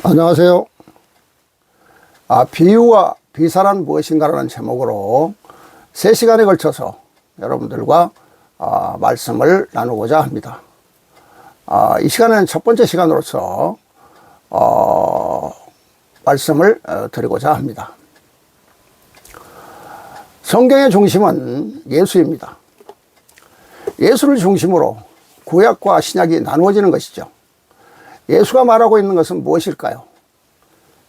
안녕하세요. 비유와 비사란 무엇인가라는 제목으로 3시간에 걸쳐서 여러분들과 말씀을 나누고자 합니다. 이 시간은 첫 번째 시간으로서 말씀을 드리고자 합니다. 성경의 중심은 예수입니다. 예수를 중심으로 구약과 신약이 나누어지는 것이죠. 예수가 말하고 있는 것은 무엇일까요?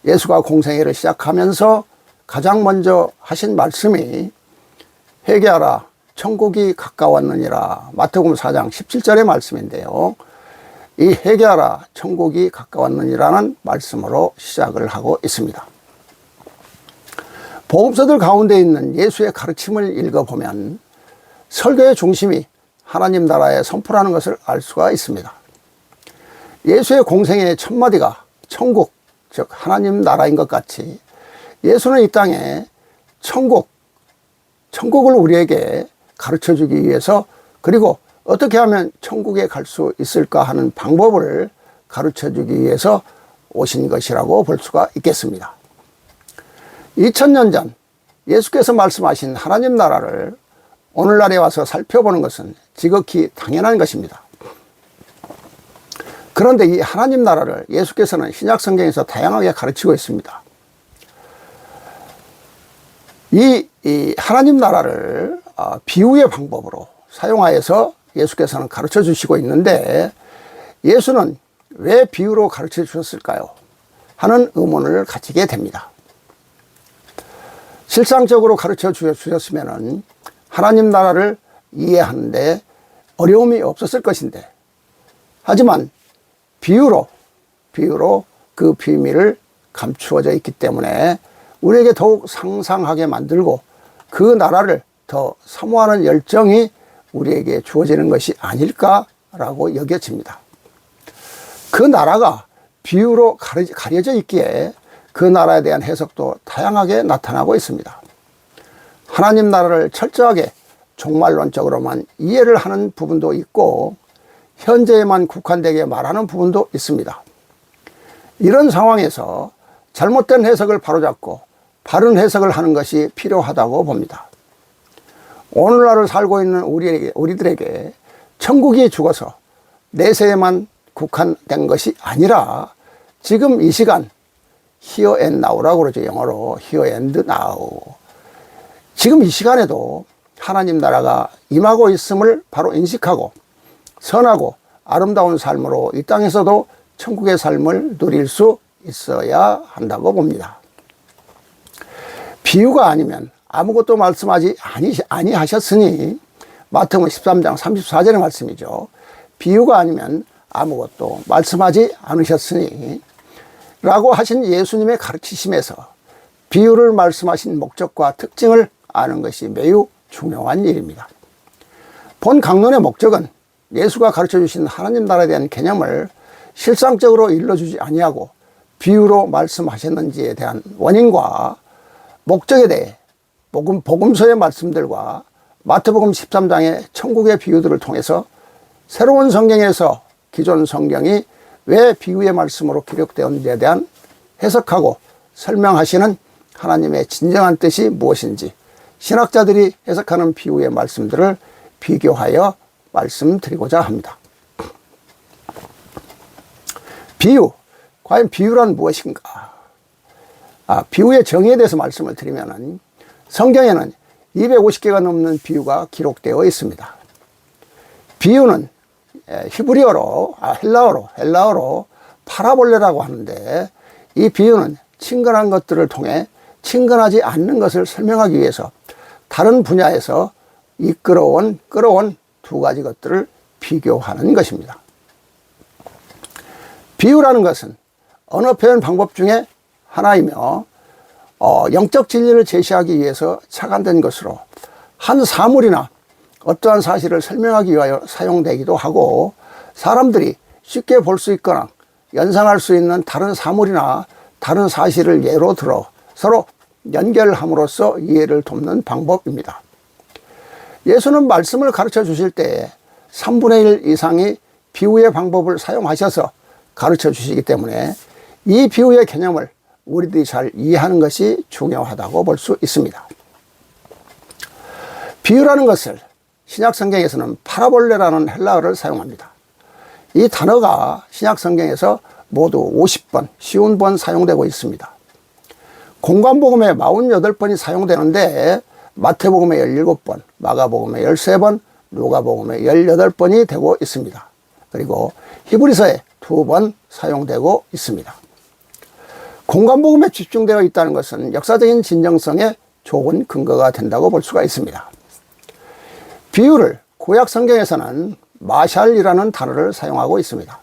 예수가 공생애를 시작하면서 가장 먼저 하신 말씀이 회개하라 천국이 가까웠느니라, 마태복음 4장 17절의 말씀인데요. 이 회개하라 천국이 가까웠느니라는 말씀으로 시작을 하고 있습니다. 복음서들 가운데 있는 예수의 가르침을 읽어보면 설교의 중심이 하나님 나라의 선포라는 것을 알 수가 있습니다. 예수의 공생애의 첫마디가 천국, 즉 하나님 나라인 것 같이 예수는 이 땅에 천국을 우리에게 가르쳐주기 위해서, 그리고 어떻게 하면 천국에 갈 수 있을까 하는 방법을 가르쳐주기 위해서 오신 것이라고 볼 수가 있겠습니다. 2000년 전 예수께서 말씀하신 하나님 나라를 오늘날에 와서 살펴보는 것은 지극히 당연한 것입니다. 그런데 이 하나님 나라를 예수께서는 신약 성경에서 다양하게 가르치고 있습니다. 이 하나님 나라를 비유의 방법으로 사용하여서 예수께서는 가르쳐 주시고 있는데, 예수는 왜 비유로 가르쳐 주셨을까요? 하는 의문을 가지게 됩니다. 실상적으로 가르쳐 주셨으면 하나님 나라를 이해하는데 어려움이 없었을 것인데, 하지만 비유로 그 비밀을 감추어져 있기 때문에 우리에게 더욱 상상하게 만들고 그 나라를 더 사모하는 열정이 우리에게 주어지는 것이 아닐까라고 여겨집니다. 그 나라가 비유로 가려져 있기에 그 나라에 대한 해석도 다양하게 나타나고 있습니다. 하나님 나라를 철저하게 종말론적으로만 이해를 하는 부분도 있고, 현재에만 국한되게 말하는 부분도 있습니다. 이런 상황에서 잘못된 해석을 바로잡고 바른 해석을 하는 것이 필요하다고 봅니다. 오늘날을 살고 있는 우리들에게 천국이 죽어서 내세에만 국한된 것이 아니라 지금 이 시간 here and now라고 그러죠. 영어로 here and now. 지금 이 시간에도 하나님 나라가 임하고 있음을 바로 인식하고 선하고 아름다운 삶으로 이 땅에서도 천국의 삶을 누릴 수 있어야 한다고 봅니다. 비유가 아니면 아무것도 말씀하지 아니하셨으니, 마태복음 13장 34절의 말씀이죠. 비유가 아니면 아무것도 말씀하지 않으셨으니 라고 하신 예수님의 가르치심에서 비유를 말씀하신 목적과 특징을 아는 것이 매우 중요한 일입니다. 본 강론의 목적은 예수가 가르쳐 주신 하나님 나라에 대한 개념을 실상적으로 일러주지 아니하고 비유로 말씀하셨는지에 대한 원인과 목적에 대해 복음서의 말씀들과 마태복음 13장의 천국의 비유들을 통해서 새로운 성경에서 기존 성경이 왜 비유의 말씀으로 기록되었는지에 대한 해석하고 설명하시는 하나님의 진정한 뜻이 무엇인지 신학자들이 해석하는 비유의 말씀들을 비교하여 말씀드리고자 합니다. 비유, 과연 비유란 무엇인가? 비유의 정의에 대해서 말씀을 드리면 성경에는 250개가 넘는 비유가 기록되어 있습니다. 비유는 히브리어로, 헬라어로 파라볼레라고 하는데, 이 비유는 친근한 것들을 통해 친근하지 않는 것을 설명하기 위해서 다른 분야에서 끌어온 두 가지 것들을 비교하는 것입니다. 비유라는 것은 언어 표현 방법 중에 하나이며 영적 진리를 제시하기 위해서 착안된 것으로 한 사물이나 어떠한 사실을 설명하기 위하여 사용되기도 하고, 사람들이 쉽게 볼 수 있거나 연상할 수 있는 다른 사물이나 다른 사실을 예로 들어 서로 연결함으로써 이해를 돕는 방법입니다. 예수는 말씀을 가르쳐 주실 때 3분의 1 이상이 비유의 방법을 사용하셔서 가르쳐 주시기 때문에 이 비유의 개념을 우리들이 잘 이해하는 것이 중요하다고 볼 수 있습니다. 비유라는 것을 신약 성경에서는 파라볼레라는 헬라어를 사용합니다. 이 단어가 신약 성경에서 모두 50번, 50번 사용되고 있습니다. 공관복음에 48번이 사용되는데 마태복음에 17번, 마가복음에 13번, 누가복음에 18번이 되고 있습니다. 그리고 히브리서에 2번 사용되고 있습니다. 공관복음에 집중되어 있다는 것은 역사적인 진정성에 좋은 근거가 된다고 볼 수가 있습니다. 비유를 구약 성경에서는 마샬이라는 단어를 사용하고 있습니다.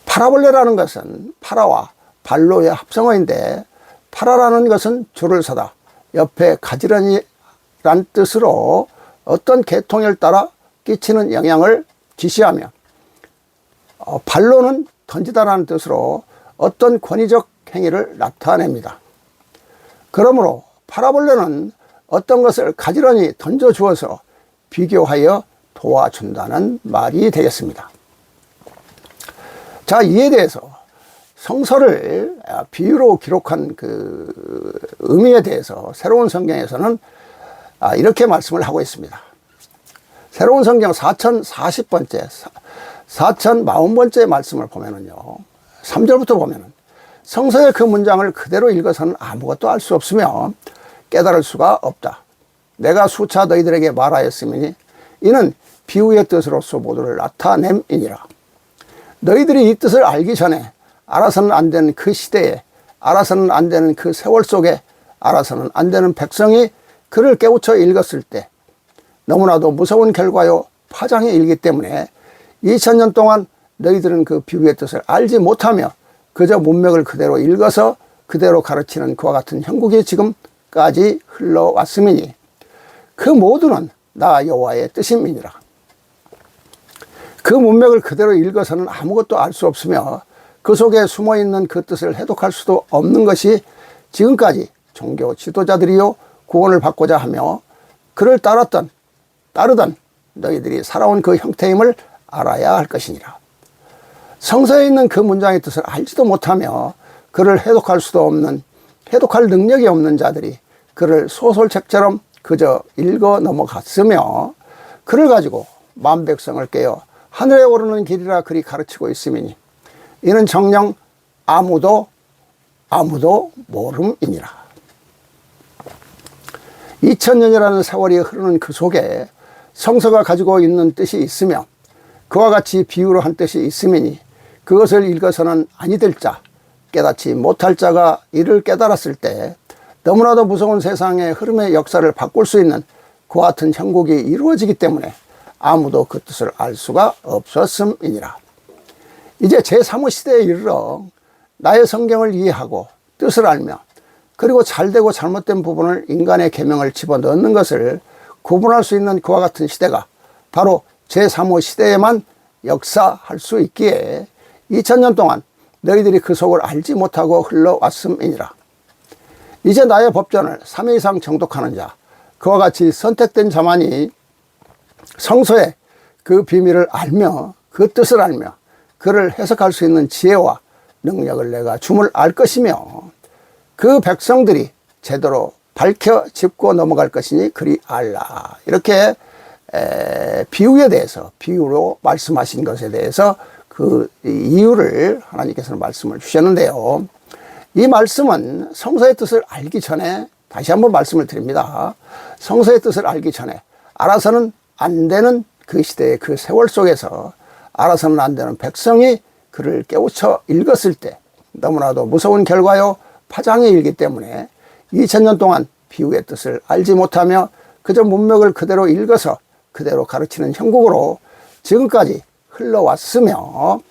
파라볼레라는 것은 파라와 발로의 합성어인데, 파라라는 것은 줄을 서다, 옆에 가지런히란 뜻으로 어떤 계통을 따라 끼치는 영향을 지시하며, 발로는 던지다라는 뜻으로 어떤 권위적 행위를 나타냅니다. 그러므로 파라볼레는 어떤 것을 가지런히 던져 주어서 비교하여 도와준다는 말이 되겠습니다. 자, 이에 대해서 성서를 비유로 기록한 그 의미에 대해서 새로운 성경에서는 이렇게 말씀을 하고 있습니다. 새로운 성경 4040번째, 4040번째 말씀을 보면은요, 3절부터 보면은 성서의 그 문장을 그대로 읽어서는 아무것도 알 수 없으며 깨달을 수가 없다. 내가 수차 너희들에게 말하였으니 이는 비유의 뜻으로서 모두를 나타냄이니라. 너희들이 이 뜻을 알기 전에 알아서는 안 되는 그 시대에, 알아서는 안 되는 그 세월 속에, 알아서는 안 되는 백성이 그를 깨우쳐 읽었을 때 너무나도 무서운 결과요 파장이 일기 때문에 2000년 동안 너희들은 그 비유의 뜻을 알지 못하며 그저 문맥을 그대로 읽어서 그대로 가르치는 그와 같은 형국이 지금까지 흘러왔음이니 그 모두는 나 여호와의 뜻임이니라. 그 문맥을 그대로 읽어서는 아무것도 알 수 없으며 그 속에 숨어있는 그 뜻을 해독할 수도 없는 것이 지금까지 종교 지도자들이요 구원을 받고자 하며 그를 따르던 너희들이 살아온 그 형태임을 알아야 할 것이니라. 성서에 있는 그 문장의 뜻을 알지도 못하며 그를 해독할 수도 없는, 해독할 능력이 없는 자들이 그를 소설책처럼 그저 읽어 넘어갔으며 그를 가지고 만 백성을 깨어 하늘에 오르는 길이라 그리 가르치고 있음이니 이는 정녕 아무도 모름이니라. 2000년이라는 세월이 흐르는 그 속에 성서가 가지고 있는 뜻이 있으며 그와 같이 비유로 한 뜻이 있음이니 그것을 읽어서는 아니 될 자, 깨닫지 못할 자가 이를 깨달았을 때 너무나도 무서운 세상의 흐름의 역사를 바꿀 수 있는 그와 같은 형국이 이루어지기 때문에 아무도 그 뜻을 알 수가 없었음이니라. 이제 제3의 시대에 이르러 나의 성경을 이해하고 뜻을 알며 그리고 잘되고 잘못된 부분을 인간의 계명을 집어넣는 것을 구분할 수 있는 그와 같은 시대가 바로 제3의 시대에만 역사할 수 있기에 2000년 동안 너희들이 그 속을 알지 못하고 흘러왔음이니라. 이제 나의 법전을 3회 이상 정독하는 자, 그와 같이 선택된 자만이 성서의 그 비밀을 알며 그 뜻을 알며 그를 해석할 수 있는 지혜와 능력을 내가 줌을 알 것이며 그 백성들이 제대로 밝혀 짚고 넘어갈 것이니 그리 알라. 이렇게 비유에 대해서, 비유로 말씀하신 것에 대해서 그 이유를 하나님께서는 말씀을 주셨는데요. 이 말씀은 성서의 뜻을 알기 전에, 다시 한번 말씀을 드립니다. 성서의 뜻을 알기 전에 알아서는 안 되는 그 시대의 그 세월 속에서 알아서는 안 되는 백성이 그를 깨우쳐 읽었을 때 너무나도 무서운 결과요 파장이 일기 때문에 2000년 동안 비유의 뜻을 알지 못하며 그저 문맥을 그대로 읽어서 그대로 가르치는 형국으로 지금까지 흘러왔으며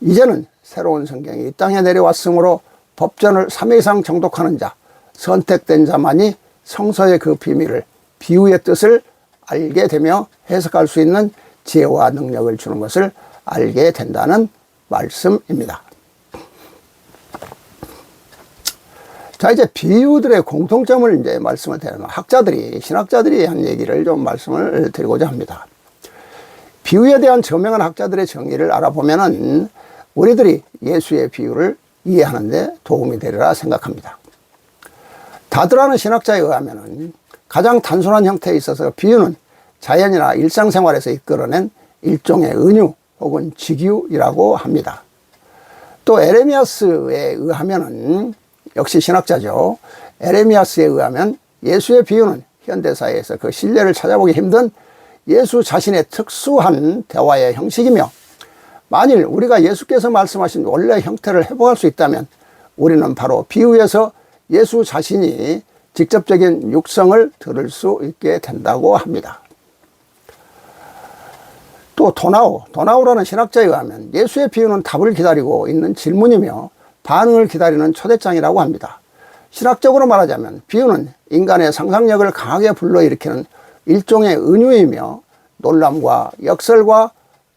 이제는 새로운 성경이 이 땅에 내려왔으므로 법전을 3회 이상 정독하는 자, 선택된 자만이 성서의 그 비밀을, 비유의 뜻을 알게 되며 해석할 수 있는 지혜와 능력을 주는 것을 알게 된다는 말씀입니다. 자, 이제 비유들의 공통점을 이제 말씀을 드리면 신학자들이 한 얘기를 좀 말씀을 드리고자 합니다. 비유에 대한 저명한 학자들의 정의를 알아보면은 우리들이 예수의 비유를 이해하는 데 도움이 되리라 생각합니다. 다드라는 신학자에 의하면 가장 단순한 형태에 있어서 비유는 자연이나 일상생활에서 이끌어낸 일종의 은유 혹은 직유이라고 합니다. 또 에레미야스에 의하면은, 역시 신학자죠. 에레미야스에 의하면 예수의 비유는 현대사회에서 그 신뢰를 찾아보기 힘든 예수 자신의 특수한 대화의 형식이며, 만일 우리가 예수께서 말씀하신 원래 형태를 회복할 수 있다면 우리는 바로 비유에서 예수 자신이 직접적인 육성을 들을 수 있게 된다고 합니다. 또 도나우라는 신학자에 의하면 예수의 비유는 답을 기다리고 있는 질문이며 반응을 기다리는 초대장이라고 합니다. 신학적으로 말하자면 비유는 인간의 상상력을 강하게 불러일으키는 일종의 은유이며 놀람과 역설과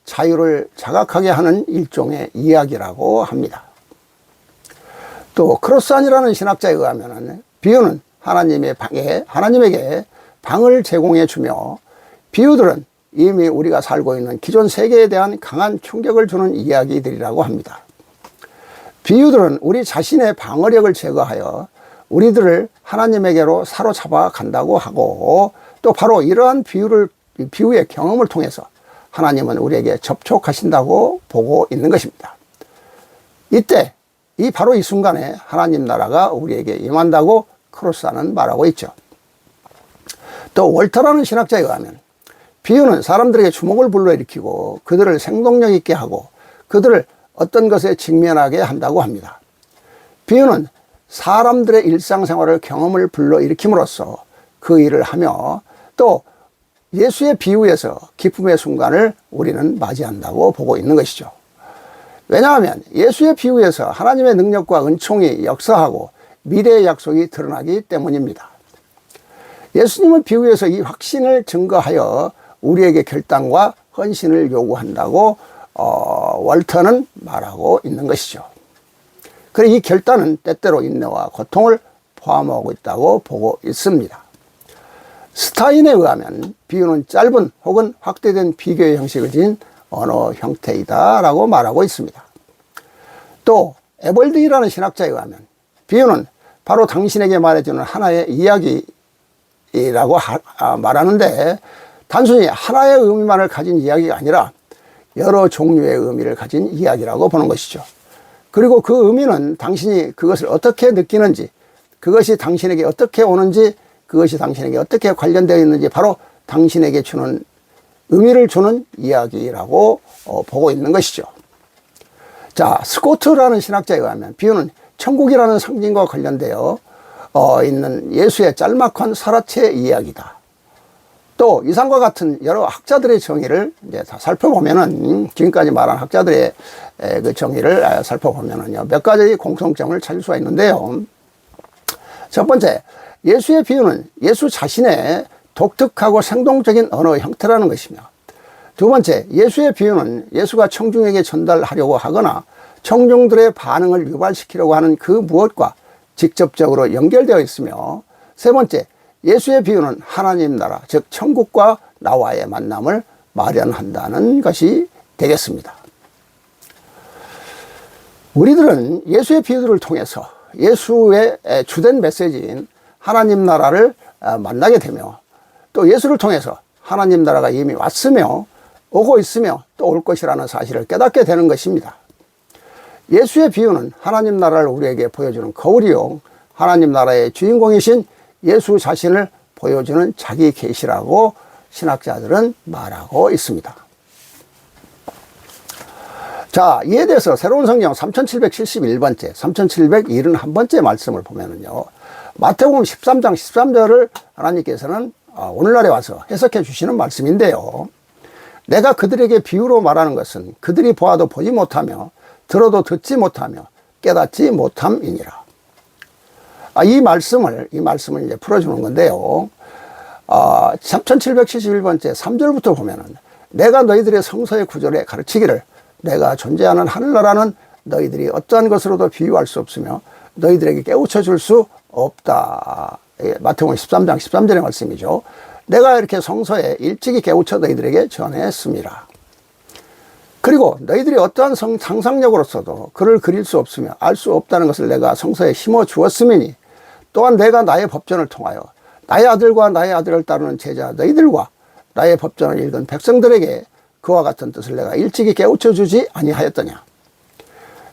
자유를 자각하게 하는 일종의 이야기라고 합니다. 또 크로스안이라는 신학자에 의하면 비유는 하나님에게 방을 제공해 주며, 비유들은 이미 우리가 살고 있는 기존 세계에 대한 강한 충격을 주는 이야기들이라고 합니다. 비유들은 우리 자신의 방어력을 제거하여 우리들을 하나님에게로 사로잡아 간다고 하고, 또 바로 이러한 비유의 경험을 통해서 하나님은 우리에게 접촉하신다고 보고 있는 것입니다. 이때 바로 이 순간에 하나님 나라가 우리에게 임한다고 크로스안은 말하고 있죠. 또 월터라는 신학자에 의하면 비유는 사람들에게 주목을 불러일으키고 그들을 생동력 있게 하고 그들을 어떤 것에 직면하게 한다고 합니다. 비유는 사람들의 일상생활을 경험을 불러일으킴으로써 그 일을 하며, 또 예수의 비유에서 기쁨의 순간을 우리는 맞이한다고 보고 있는 것이죠. 왜냐하면 예수의 비유에서 하나님의 능력과 은총이 역사하고 미래의 약속이 드러나기 때문입니다. 예수님은 비유에서 이 확신을 증거하여 우리에게 결단과 헌신을 요구한다고 월터는 말하고 있는 것이죠. 그래, 이 결단은 때때로 인내와 고통을 포함하고 있다고 보고 있습니다. 스타인에 의하면 비유는 짧은 혹은 확대된 비교의 형식을 지닌 언어 형태이다 라고 말하고 있습니다. 또 에벌드이라는 신학자에 의하면 비유는 바로 당신에게 말해주는 하나의 이야기라고 말하는데, 단순히 하나의 의미만을 가진 이야기가 아니라 여러 종류의 의미를 가진 이야기라고 보는 것이죠. 그리고 그 의미는 당신이 그것을 어떻게 느끼는지, 그것이 당신에게 어떻게 오는지, 그것이 당신에게 어떻게 관련되어 있는지 바로 당신에게 주는 의미를 주는 이야기라고 보고 있는 것이죠. 자, 스코트라는 신학자에 의하면 비유는 천국이라는 상징과 관련되어 있는 예수의 짤막한 설화체 이야기다. 또 이상과 같은 여러 학자들의 정의를 이제 다 살펴보면은, 지금까지 말한 학자들의 그 정의를 살펴보면은요, 몇 가지 공통점을 찾을 수가 있는데요. 첫 번째, 예수의 비유는 예수 자신의 독특하고 생동적인 언어 형태라는 것이며, 두 번째, 예수의 비유는 예수가 청중에게 전달하려고 하거나 청중들의 반응을 유발시키려고 하는 그 무엇과 직접적으로 연결되어 있으며, 세 번째, 예수의 비유는 하나님 나라, 즉 천국과 나와의 만남을 마련한다는 것이 되겠습니다. 우리들은 예수의 비유들을 통해서 예수의 주된 메시지인 하나님 나라를 만나게 되며, 또 예수를 통해서 하나님 나라가 이미 왔으며 오고 있으며 또 올 것이라는 사실을 깨닫게 되는 것입니다. 예수의 비유는 하나님 나라를 우리에게 보여주는 거울이요, 하나님 나라의 주인공이신 예수 자신을 보여주는 자기 계시라고 신학자들은 말하고 있습니다. 자, 이에 대해서 새로운 성경 3771번째, 3771번째 말씀을 보면은요, 마태복음 13장 13절을 하나님께서는 오늘날에 와서 해석해 주시는 말씀인데요. 내가 그들에게 비유로 말하는 것은 그들이 보아도 보지 못하며 들어도 듣지 못하며 깨닫지 못함이니라. 이 말씀을 이제 풀어주는 건데요. 3771번째 3절부터 보면은, 내가 너희들의 성서의 구절에 가르치기를 내가 존재하는 하늘나라는 너희들이 어떠한 것으로도 비유할 수 없으며 너희들에게 깨우쳐 줄 수 없다. 마태복음 13장 13절의 말씀이죠. 내가 이렇게 성서에 일찍이 깨우쳐 너희들에게 전했습니다. 그리고 너희들이 어떠한 상상력으로서도 그를 그릴 수 없으며 알 수 없다는 것을 내가 성서에 심어 주었음이니 또한 내가 나의 법전을 통하여 나의 아들과 나의 아들을 따르는 제자 너희들과 나의 법전을 읽은 백성들에게 그와 같은 뜻을 내가 일찍이 깨우쳐 주지 아니하였더냐.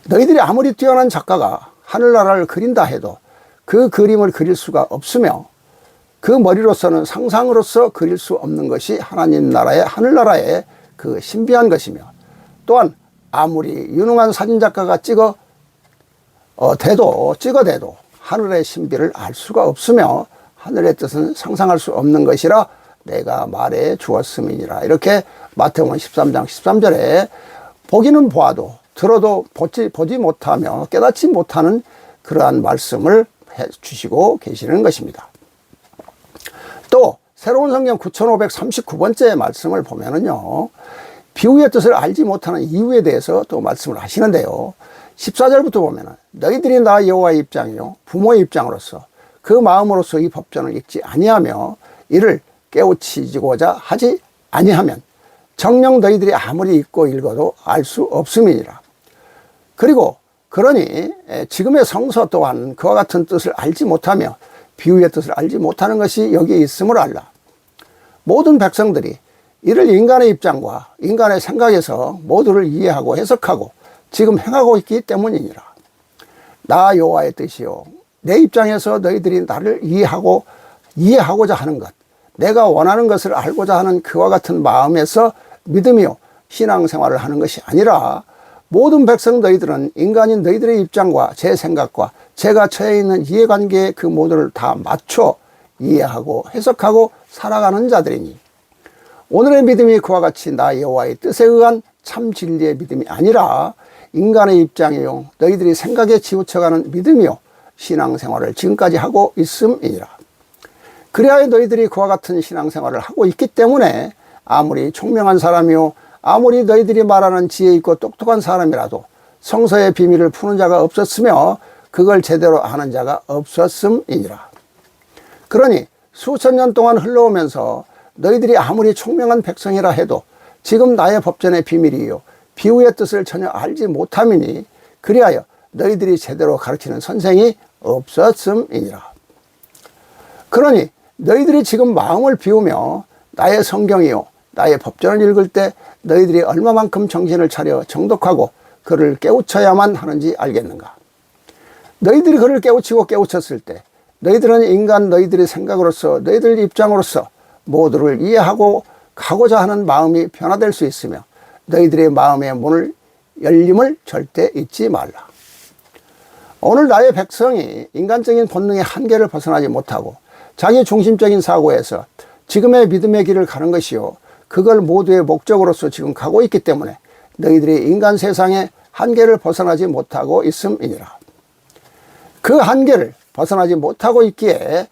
너희들이 아무리 뛰어난 작가가 하늘나라를 그린다 해도 그 그림을 그릴 수가 없으며 그 머리로서는 상상으로서 그릴 수 없는 것이 하나님 나라의 하늘나라의 그 신비한 것이며 또한 아무리 유능한 사진작가가 찍어대도 하늘의 신비를 알 수가 없으며 하늘의 뜻은 상상할 수 없는 것이라 내가 말해 주었음이니라. 이렇게 마태복음 13장 13절에 보기는 보아도 들어도 보지 못하며 깨닫지 못하는 그러한 말씀을 해 주시고 계시는 것입니다. 또 새로운 성경 9539번째 말씀을 보면은요, 비유의 뜻을 알지 못하는 이유에 대해서 또 말씀을 하시는데요. 14절부터 보면은 너희들이 나 여호와의 입장이요 부모의 입장으로서 그 마음으로서 이 법전을 읽지 아니하며 이를 깨우치고자 하지 아니하면 정녕 너희들이 아무리 읽고 읽어도 알 수 없음이니라. 그리고 그러니 지금의 성서 또한 그와 같은 뜻을 알지 못하며 비유의 뜻을 알지 못하는 것이 여기에 있음을 알라. 모든 백성들이 이를 인간의 입장과 인간의 생각에서 모두를 이해하고 해석하고 지금 행하고 있기 때문이니라. 나 여호와의 뜻이요 내 입장에서 너희들이 나를 이해하고자 하는 것, 내가 원하는 것을 알고자 하는 그와 같은 마음에서 믿음이요 신앙생활을 하는 것이 아니라 모든 백성 너희들은 인간인 너희들의 입장과 제 생각과 제가 처해 있는 이해관계의 그 모두를 다 맞춰 이해하고 해석하고 살아가는 자들이니 오늘의 믿음이 그와 같이 나 여호와의 뜻에 의한 참 진리의 믿음이 아니라 인간의 입장이요 너희들이 생각에 치우쳐가는 믿음이요 신앙생활을 지금까지 하고 있음이니라. 그래야 너희들이 그와 같은 신앙생활을 하고 있기 때문에 아무리 총명한 사람이요 아무리 너희들이 말하는 지혜 있고 똑똑한 사람이라도 성서의 비밀을 푸는 자가 없었으며 그걸 제대로 아는 자가 없었음이니라. 그러니 수천 년 동안 흘러오면서 너희들이 아무리 총명한 백성이라 해도 지금 나의 법전의 비밀이요 비유의 뜻을 전혀 알지 못함이니 그리하여 너희들이 제대로 가르치는 선생이 없었음이니라. 그러니 너희들이 지금 마음을 비우며 나의 성경이요 나의 법전을 읽을 때 너희들이 얼마만큼 정신을 차려 정독하고 그를 깨우쳐야만 하는지 알겠는가. 너희들이 그를 깨우쳤을 때 너희들은 인간 너희들의 생각으로서 너희들 입장으로서 모두를 이해하고 가고자 하는 마음이 변화될 수 있으며 너희들의 마음의 문을 열림을 절대 잊지 말라. 오늘 나의 백성이 인간적인 본능의 한계를 벗어나지 못하고 자기 중심적인 사고에서 지금의 믿음의 길을 가는 것이요 그걸 모두의 목적으로서 지금 가고 있기 때문에 너희들이 인간 세상의 한계를 벗어나지 못하고 있음이니라. 그 한계를 벗어나지 못하고 있기에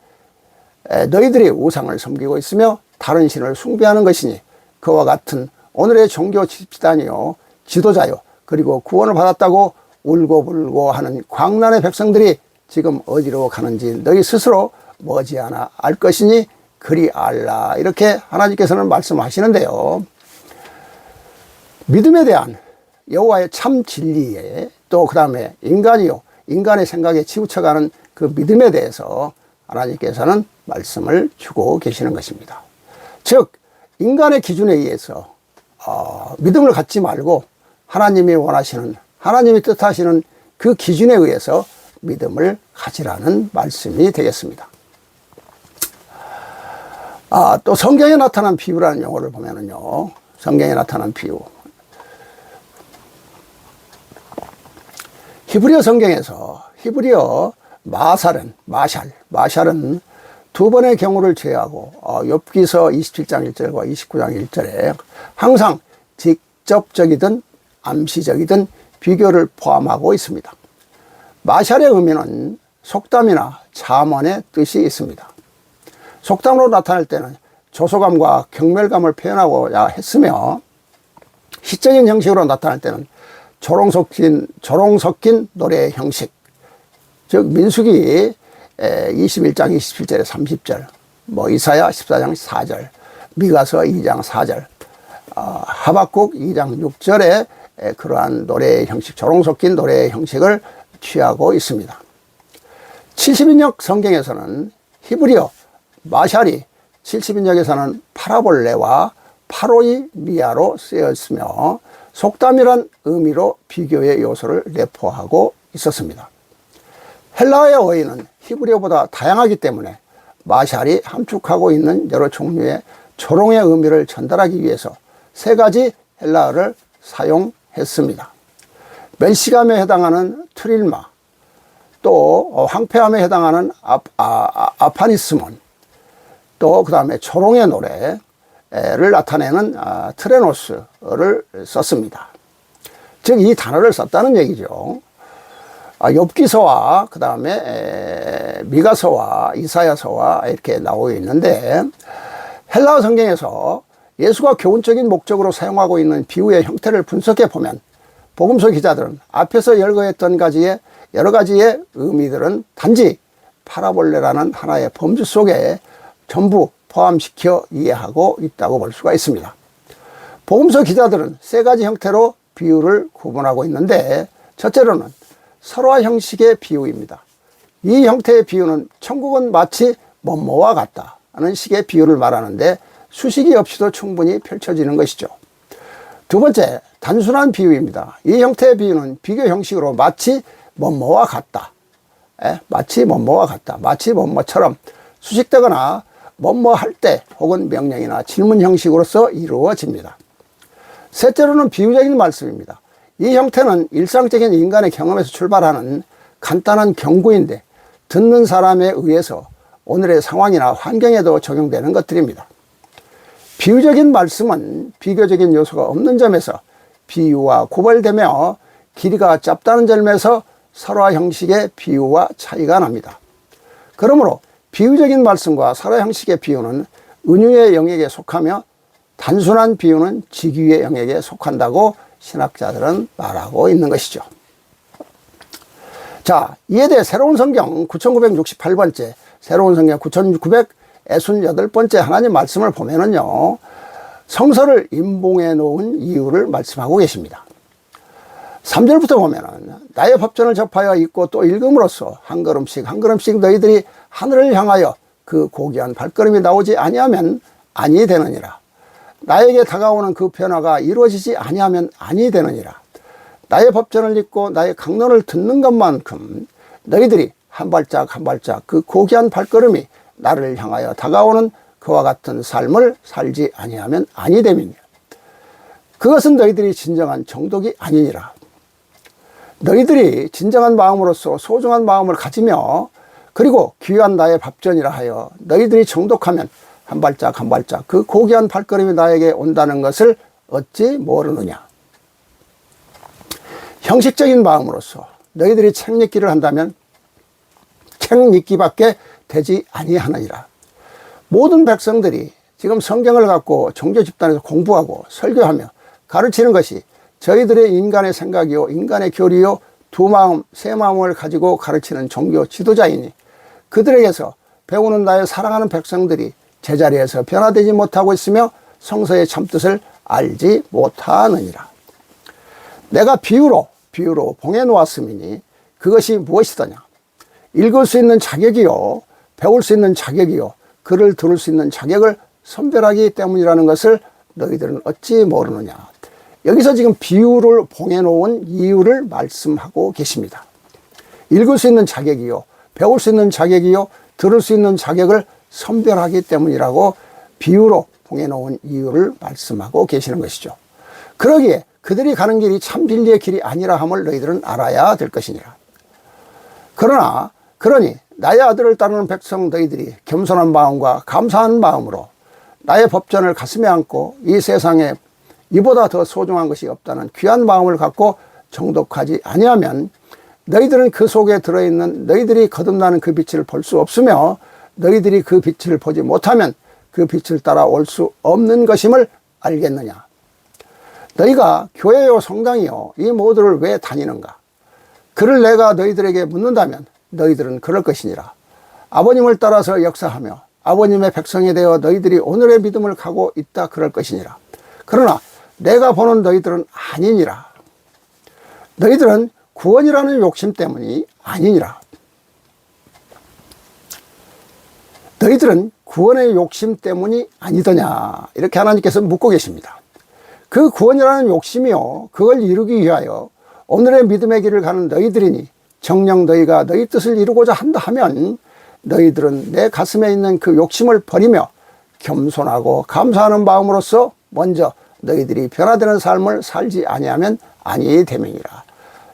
너희들이 우상을 섬기고 있으며 다른 신을 숭배하는 것이니 그와 같은 오늘의 종교 집단이요 지도자요 그리고 구원을 받았다고 울고불고 하는 광란의 백성들이 지금 어디로 가는지 너희 스스로 머지않아 알 것이니 그리 알라. 이렇게 하나님께서는 말씀하시는데요. 믿음에 대한 여호와의 참 진리에 또 그 다음에 인간이요 인간의 생각에 치우쳐가는 그 믿음에 대해서 하나님께서는 말씀을 주고 계시는 것입니다. 즉 인간의 기준에 의해서 믿음을 갖지 말고 하나님이 원하시는 하나님이 뜻하시는 그 기준에 의해서 믿음을 가지라는 말씀이 되겠습니다. 또 성경에 나타난 비유라는 용어를 보면은요, 성경에 나타난 비유. 히브리어 성경에서 히브리어 마샬은 두 번의 경우를 제외하고 욥기서 27장 1절과 29장 1절에 항상 직접적이든 암시적이든 비교를 포함하고 있습니다. 마샬의 의미는 속담이나 잠언의 뜻이 있습니다. 속담으로 나타날 때는 조소감과 경멸감을 표현하고자 했으며 시적인 형식으로 나타날 때는 조롱 섞인 노래의 형식, 즉 민수기 21장 27절에 30절, 이사야 14장 4절, 미가서 2장 4절, 하박국 2장 6절에 그러한 노래의 형식, 조롱 섞인 노래의 형식을 취하고 있습니다. 70인역 성경에서는 히브리어 마샬이 70인역에서는 파라볼레와 파로이미아로 쓰여 있으며 속담이란 의미로 비교의 요소를 내포하고 있었습니다. 헬라어의 어휘는 히브리어보다 다양하기 때문에 마샬이 함축하고 있는 여러 종류의 조롱의 의미를 전달하기 위해서 3가지 헬라어를 사용했습니다. 멸시감에 해당하는 트릴마, 또 황폐함에 해당하는 아파니스몬, 또 그 다음에 조롱의 노래를 나타내는 트레노스를 썼습니다. 즉 이 단어를 썼다는 얘기죠. 욥기서와 그 다음에 미가서와 이사야서와 이렇게 나오고 있는데, 헬라어 성경에서 예수가 교훈적인 목적으로 사용하고 있는 비유의 형태를 분석해 보면 복음서 기자들은 앞에서 열거했던 여러 가지의 의미들은 단지 파라볼레라는 하나의 범주 속에 전부 포함시켜 이해하고 있다고 볼 수가 있습니다. 복음서 기자들은 3가지 형태로 비유를 구분하고 있는데, 첫째로는 설화 형식의 비유입니다. 이 형태의 비유는 천국은 마치 뭐뭐와 같다 하는 식의 비유를 말하는데 수식이 없이도 충분히 펼쳐지는 것이죠. 두 번째, 단순한 비유입니다. 이 형태의 비유는 비교 형식으로 마치 뭐뭐와 같다, 마치 뭐뭐와 같다, 마치 뭐뭐처럼 수식되거나 뭐뭐 할 때 혹은 명령이나 질문 형식으로서 이루어집니다. 셋째로는 비유적인 말씀입니다. 이 형태는 일상적인 인간의 경험에서 출발하는 간단한 경고인데 듣는 사람에 의해서 오늘의 상황이나 환경에도 적용되는 것들입니다. 비유적인 말씀은 비교적인 요소가 없는 점에서 비유와 구별되며 길이가 짧다는 점에서 설화 형식의 비유와 차이가 납니다. 그러므로 비유적인 말씀과 설화 형식의 비유는 은유의 영역에 속하며 단순한 비유는 직유의 영역에 속한다고 신학자들은 말하고 있는 것이죠. 자, 이에 대해 새로운 성경 9968번째, 새로운 성경 9968번째 하나님 말씀을 보면은요, 성서를 임봉해 놓은 이유를 말씀하고 계십니다. 3절부터 보면은 나의 법전을 접하여 읽고 또 읽음으로써 한 걸음씩 한 걸음씩 너희들이 하늘을 향하여 그 고귀한 발걸음이 나오지 아니하면 아니 되느니라. 나에게 다가오는 그 변화가 이루어지지 아니하면 아니 되느니라. 나의 법전을 읽고 나의 강론을 듣는 것만큼 너희들이 한 발짝 한 발짝 그 고귀한 발걸음이 나를 향하여 다가오는 그와 같은 삶을 살지 아니하면 아니 됨이니라. 그것은 너희들이 진정한 정독이 아니니라. 너희들이 진정한 마음으로서 소중한 마음을 가지며 그리고 귀한 나의 밥전이라 하여 너희들이 정독하면 한 발짝 한 발짝 그 고귀한 발걸음이 나에게 온다는 것을 어찌 모르느냐. 형식적인 마음으로서 너희들이 책 읽기를 한다면 책 읽기밖에 되지 아니하느니라. 모든 백성들이 지금 성경을 갖고 종교 집단에서 공부하고 설교하며 가르치는 것이 저희들의 인간의 생각이요 인간의 교리요 두 마음 세 마음을 가지고 가르치는 종교 지도자이니 그들에게서 배우는 나의 사랑하는 백성들이 제자리에서 변화되지 못하고 있으며 성서의 참뜻을 알지 못하느니라. 내가 비유로 봉해 놓았음이니 그것이 무엇이더냐. 읽을 수 있는 자격이요 배울 수 있는 자격이요 글을 들을 수 있는 자격을 선별하기 때문이라는 것을 너희들은 어찌 모르느냐. 여기서 지금 비유를 봉해 놓은 이유를 말씀하고 계십니다. 읽을 수 있는 자격이요 배울 수 있는 자격이요 들을 수 있는 자격을 선별하기 때문이라고 비유로 봉해 놓은 이유를 말씀하고 계시는 것이죠. 그러기에 그들이 가는 길이 참 진리의 길이 아니라 함을 너희들은 알아야 될 것이니라. 그러니 나의 아들을 따르는 백성 너희들이 겸손한 마음과 감사한 마음으로 나의 법전을 가슴에 안고 이 세상에 이보다 더 소중한 것이 없다는 귀한 마음을 갖고 정독하지 아니하면 너희들은 그 속에 들어있는 너희들이 거듭나는 그 빛을 볼 수 없으며 너희들이 그 빛을 보지 못하면 그 빛을 따라 올 수 없는 것임을 알겠느냐. 너희가 교회요 성당이요 이 모두를 왜 다니는가. 그를 내가 너희들에게 묻는다면 너희들은 그럴 것이니라. 아버님을 따라서 역사하며 아버님의 백성이 되어 너희들이 오늘의 믿음을 가고 있다 그럴 것이니라. 그러나 내가 보는 너희들은 아니니라. 너희들은 구원이라는 욕심 때문이 아니니라. 너희들은 구원의 욕심 때문이 아니더냐, 이렇게 하나님께서 묻고 계십니다. 그 구원이라는 욕심이요, 그걸 이루기 위하여 오늘의 믿음의 길을 가는 너희들이니 정녕 너희가 너희 뜻을 이루고자 한다 하면 너희들은 내 가슴에 있는 그 욕심을 버리며 겸손하고 감사하는 마음으로서 먼저 너희들이 변화되는 삶을 살지 아니하면 아니 되명이라.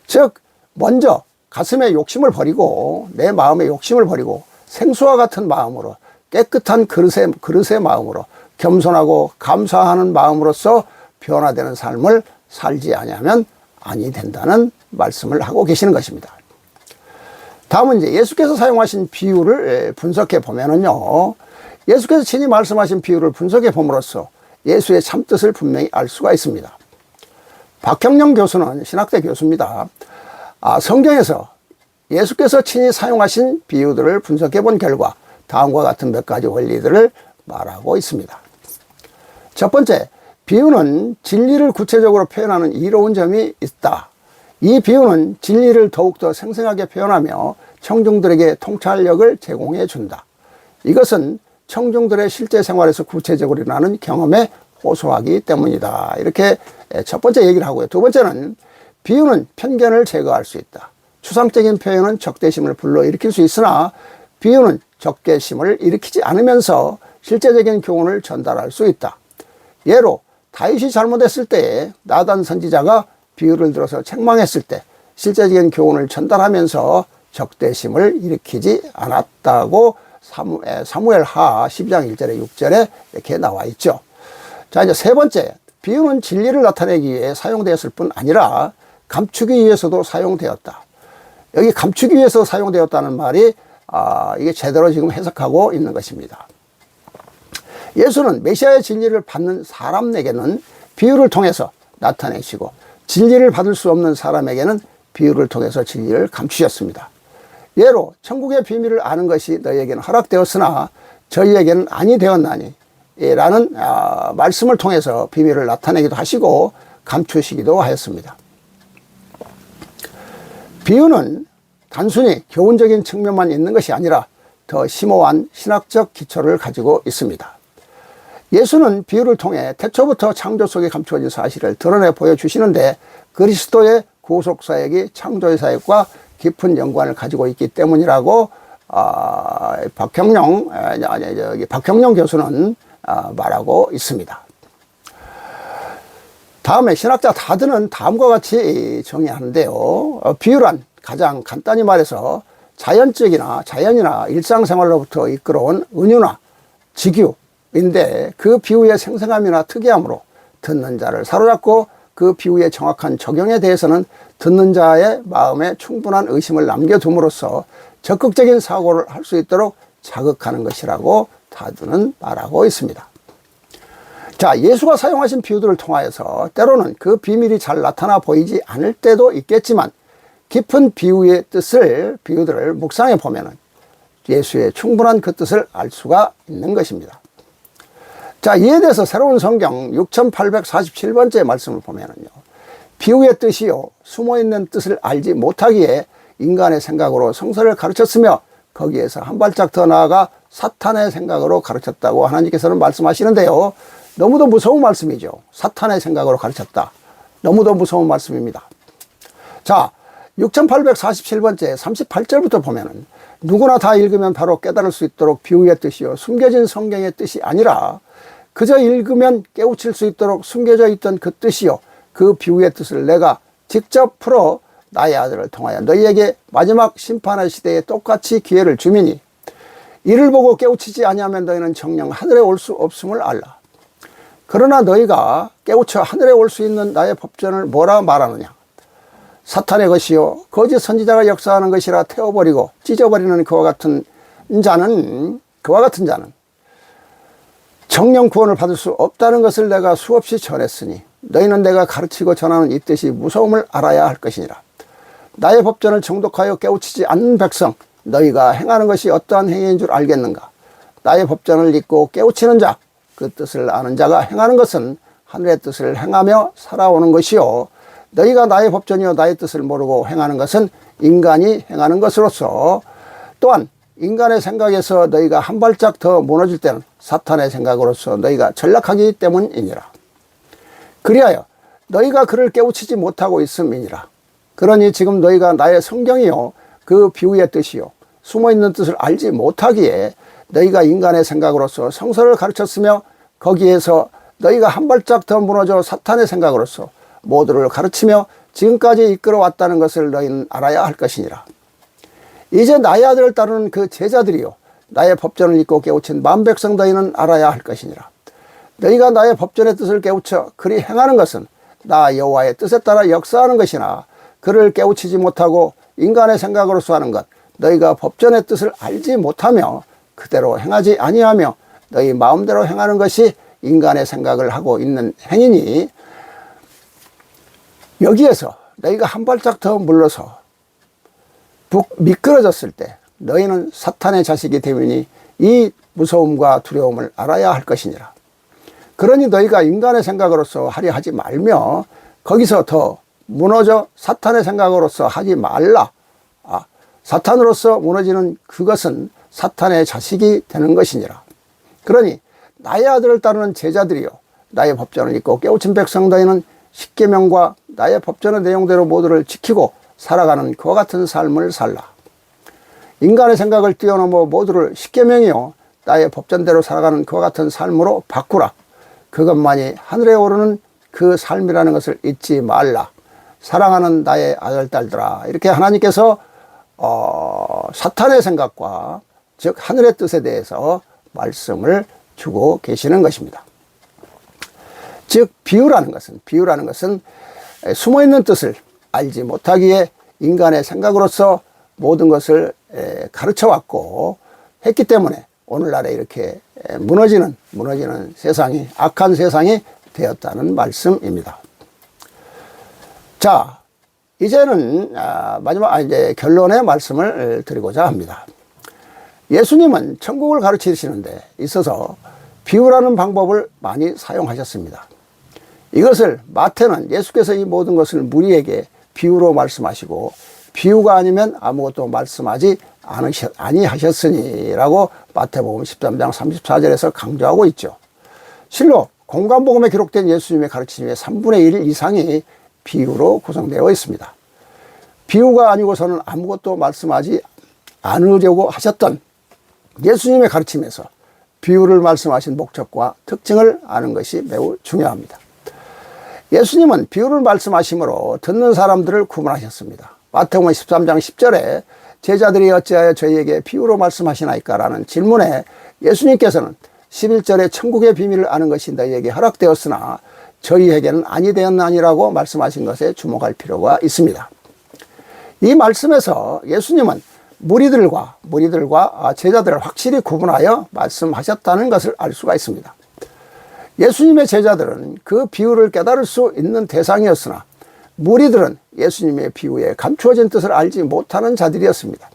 즉 먼저 가슴의 욕심을 버리고 내 마음의 욕심을 버리고 생수와 같은 마음으로 깨끗한 그릇의 마음으로 겸손하고 감사하는 마음으로서 변화되는 삶을 살지 아니하면 아니 된다는 말씀을 하고 계시는 것입니다. 다음은 이제 예수께서 사용하신 비유를 분석해 보면은요, 예수께서 친히 말씀하신 비유를 분석해 봄으로써 예수의 참뜻을 분명히 알 수가 있습니다. 박형령 교수는 신학대 교수입니다. 성경에서 예수께서 친히 사용하신 비유들을 분석해 본 결과 다음과 같은 몇 가지 원리들을 말하고 있습니다. 첫 번째, 비유는 진리를 구체적으로 표현하는 이로운 점이 있다. 이 비유는 진리를 더욱더 생생하게 표현하며 청중들에게 통찰력을 제공해 준다. 이것은 청중들의 실제 생활에서 구체적으로 일어나는 경험에 호소하기 때문이다. 이렇게 첫 번째 얘기를 하고요. 두 번째는 비유는 편견을 제거할 수 있다. 추상적인 표현은 적대심을 불러일으킬 수 있으나 비유는 적개심을 일으키지 않으면서 실제적인 교훈을 전달할 수 있다. 예로 다윗이 잘못했을 때에 나단 선지자가 비유를 들어서 책망했을 때 실제적인 교훈을 전달하면서 적대심을 일으키지 않았다고 사무엘하 12장 1절에 6절에 이렇게 나와 있죠. 자, 이제 세 번째, 비유는 진리를 나타내기 위해 사용되었을 뿐 아니라 감추기 위해서도 사용되었다. 여기 감추기 위해서 사용되었다는 말이 이게 제대로 지금 해석하고 있는 것입니다. 예수는 메시아의 진리를 받는 사람에게는 비유를 통해서 나타내시고 진리를 받을 수 없는 사람에게는 비유를 통해서 진리를 감추셨습니다. 예로 천국의 비밀을 아는 것이 너희에게는 허락되었으나 저희에게는 아니 되었나니 라는 말씀을 통해서 비밀을 나타내기도 하시고 감추시기도 하였습니다. 비유는 단순히 교훈적인 측면만 있는 것이 아니라 더 심오한 신학적 기초를 가지고 있습니다. 예수는 비유를 통해 태초부터 창조 속에 감추어진 사실을 드러내 보여주시는데 그리스도의 구속사역이 창조의 사역과 깊은 연관을 가지고 있기 때문이라고 박형령 교수는 말하고 있습니다. 다음에 신학자 다드는 다음과 같이 정의하는데요. 비유란 가장 간단히 말해서 자연이나 일상생활로부터 이끌어온 은유나 직유인데 그 비유의 생생함이나 특이함으로 듣는 자를 사로잡고 그 비유의 정확한 적용에 대해서는 듣는 자의 마음에 충분한 의심을 남겨둠으로써 적극적인 사고를 할 수 있도록 자극하는 것이라고 다드는 말하고 있습니다. 자, 예수가 사용하신 비유들을 통하여서 때로는 그 비밀이 잘 나타나 보이지 않을 때도 있겠지만 깊은 비유들을 묵상해 보면은 예수의 충분한 그 뜻을 알 수가 있는 것입니다. 자, 이에 대해서 새로운 성경 6847번째 말씀을 보면은요. 비유의 뜻이요, 숨어있는 뜻을 알지 못하기에 인간의 생각으로 성서를 가르쳤으며 거기에서 한 발짝 더 나아가 사탄의 생각으로 가르쳤다고 하나님께서는 말씀하시는데요. 너무도 무서운 말씀이죠. 사탄의 생각으로 가르쳤다. 너무도 무서운 말씀입니다. 자, 6847번째 38절부터 보면은 누구나 다 읽으면 바로 깨달을 수 있도록 비유의 뜻이요 숨겨진 성경의 뜻이 아니라 그저 읽으면 깨우칠 수 있도록 숨겨져 있던 그 뜻이요 그 비유의 뜻을 내가 직접 풀어 나의 아들을 통하여 너희에게 마지막 심판의 시대에 똑같이 기회를 주미니 이를 보고 깨우치지 아니하면 너희는 정녕 하늘에 올 수 없음을 알라. 그러나 너희가 깨우쳐 하늘에 올 수 있는 나의 법전을 뭐라 말하느냐. 사탄의 것이요 거짓 선지자가 역사하는 것이라 태워버리고 찢어버리는 그와 같은 자는 정령 구원을 받을 수 없다는 것을 내가 수없이 전했으니 너희는 내가 가르치고 전하는 이 뜻이 무서움을 알아야 할 것이니라. 나의 법전을 정독하여 깨우치지 않는 백성 너희가 행하는 것이 어떠한 행위인 줄 알겠는가. 나의 법전을 읽고 깨우치는 자 그 뜻을 아는 자가 행하는 것은 하늘의 뜻을 행하며 살아오는 것이요 너희가 나의 법전이요 나의 뜻을 모르고 행하는 것은 인간이 행하는 것으로서 또한 인간의 생각에서 너희가 한 발짝 더 무너질 때는 사탄의 생각으로서 너희가 전락하기 때문이니라. 그리하여 너희가 그를 깨우치지 못하고 있음이니라. 그러니 지금 너희가 나의 성경이요 그 비유의 뜻이요 숨어있는 뜻을 알지 못하기에 너희가 인간의 생각으로서 성서를 가르쳤으며 거기에서 너희가 한 발짝 더 무너져 사탄의 생각으로서 모두를 가르치며 지금까지 이끌어왔다는 것을 너희는 알아야 할 것이니라. 이제 나의 아들을 따르는 그 제자들이요 나의 법전을 읽고 깨우친 만백성 너희는 알아야 할 것이니라. 너희가 나의 법전의 뜻을 깨우쳐 그리 행하는 것은 나 여호와의 뜻에 따라 역사하는 것이나 그를 깨우치지 못하고 인간의 생각으로서 하는 것 너희가 법전의 뜻을 알지 못하며 그대로 행하지 아니하며 너희 마음대로 행하는 것이 인간의 생각을 하고 있는 행위니 여기에서 너희가 한 발짝 더 물러서 미끄러졌을 때 너희는 사탄의 자식이 되니 이 무서움과 두려움을 알아야 할 것이니라. 그러니 너희가 인간의 생각으로서 하려 하지 말며 거기서 더 무너져 사탄의 생각으로서 하지 말라. 사탄으로서 무너지는 그것은 사탄의 자식이 되는 것이니라. 그러니 나의 아들을 따르는 제자들이요 나의 법전을 읽고 깨우친 백성 너희는 십계명과 나의 법전의 내용대로 모두를 지키고 살아가는 그와 같은 삶을 살라. 인간의 생각을 뛰어넘어 모두를 십계명이요 나의 법전대로 살아가는 그와 같은 삶으로 바꾸라. 그것만이 하늘에 오르는 그 삶이라는 것을 잊지 말라. 사랑하는 나의 아들 딸들아. 이렇게 하나님께서 사탄의 생각과 즉 하늘의 뜻에 대해서 말씀을 주고 계시는 것입니다. 즉 비유라는 것은 숨어있는 뜻을 알지 못하기에 인간의 생각으로서 모든 것을 가르쳐 왔고 했기 때문에 오늘날에 이렇게 무너지는 세상이 악한 세상이 되었다는 말씀입니다. 자, 이제는 마지막 이제 결론의 말씀을 드리고자 합니다. 예수님은 천국을 가르치시는데 있어서 비유라는 방법을 많이 사용하셨습니다. 이것을 마태는 예수께서 이 모든 것을 무리에게 비유로 말씀하시고 비유가 아니면 아무것도 말씀하지 아니하셨으니라고 마태복음 13장 34절에서 강조하고 있죠. 실로 공관복음에 기록된 예수님의 가르침의 3분의 1 이상이 비유로 구성되어 있습니다. 비유가 아니고서는 아무것도 말씀하지 않으려고 하셨던 예수님의 가르침에서 비유를 말씀하신 목적과 특징을 아는 것이 매우 중요합니다. 예수님은 비유를 말씀하심으로 듣는 사람들을 구분하셨습니다. 마태복음 13장 10절에 제자들이 어찌하여 저희에게 비유로 말씀하시나이까? 라는 질문에 예수님께서는 11절에 천국의 비밀을 아는 것이 너희에게 허락되었으나 저희에게는 아니 되었나니라고 말씀하신 것에 주목할 필요가 있습니다. 이 말씀에서 예수님은 무리들과 제자들을 확실히 구분하여 말씀하셨다는 것을 알 수가 있습니다. 예수님의 제자들은 그 비유를 깨달을 수 있는 대상이었으나 무리들은 예수님의 비유에 감추어진 뜻을 알지 못하는 자들이었습니다.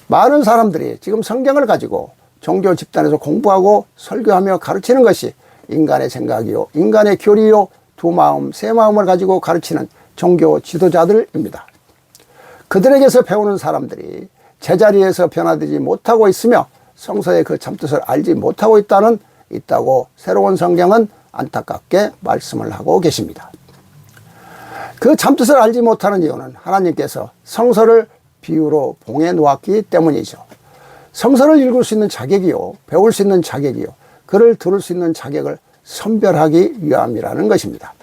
많은 사람들이 지금 성경을 가지고 종교 집단에서 공부하고 설교하며 가르치는 것이 인간의 생각이요 인간의 교리요 두 마음 세 마음을 가지고 가르치는 종교 지도자들입니다. 그들에게서 배우는 사람들이 제자리에서 변화되지 못하고 있으며 성서의 그 참뜻을 알지 못하고 있다고 새로운 성경은 안타깝게 말씀을 하고 계십니다. 그 참뜻을 알지 못하는 이유는 하나님께서 성서를 비유로 봉해 놓았기 때문이죠. 성서를 읽을 수 있는 자격이요 배울 수 있는 자격이요 그를 들을 수 있는 자격을 선별하기 위함이라는 것입니다.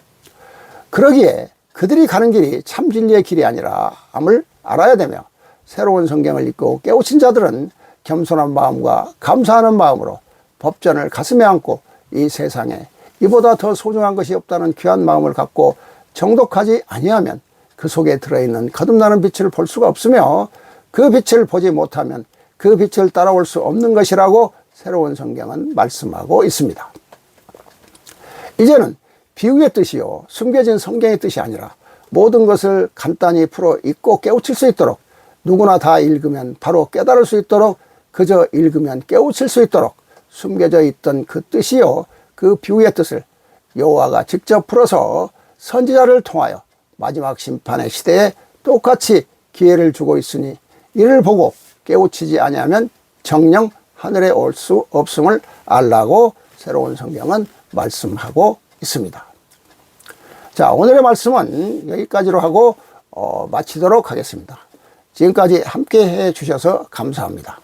그러기에 그들이 가는 길이 참 진리의 길이 아니라 함을 알아야 되며 새로운 성경을 읽고 깨우친 자들은 겸손한 마음과 감사하는 마음으로 법전을 가슴에 안고 이 세상에 이보다 더 소중한 것이 없다는 귀한 마음을 갖고 정독하지 아니하면 그 속에 들어있는 거듭나는 빛을 볼 수가 없으며 그 빛을 보지 못하면 그 빛을 따라올 수 없는 것이라고 새로운 성경은 말씀하고 있습니다. 이제는 비유의 뜻이요 숨겨진 성경의 뜻이 아니라 모든 것을 간단히 풀어 읽고 깨우칠 수 있도록 누구나 다 읽으면 바로 깨달을 수 있도록 그저 읽으면 깨우칠 수 있도록 숨겨져 있던 그 뜻이요 그 비유의 뜻을 여호와가 직접 풀어서 선지자를 통하여 마지막 심판의 시대에 똑같이 기회를 주고 있으니 이를 보고 깨우치지 아니하면 정녕 하늘에 올 수 없음을 알라고 새로운 성경은 말씀하고 있습니다. 자, 오늘의 말씀은 여기까지로 하고 마치도록 하겠습니다. 지금까지 함께 해 주셔서 감사합니다.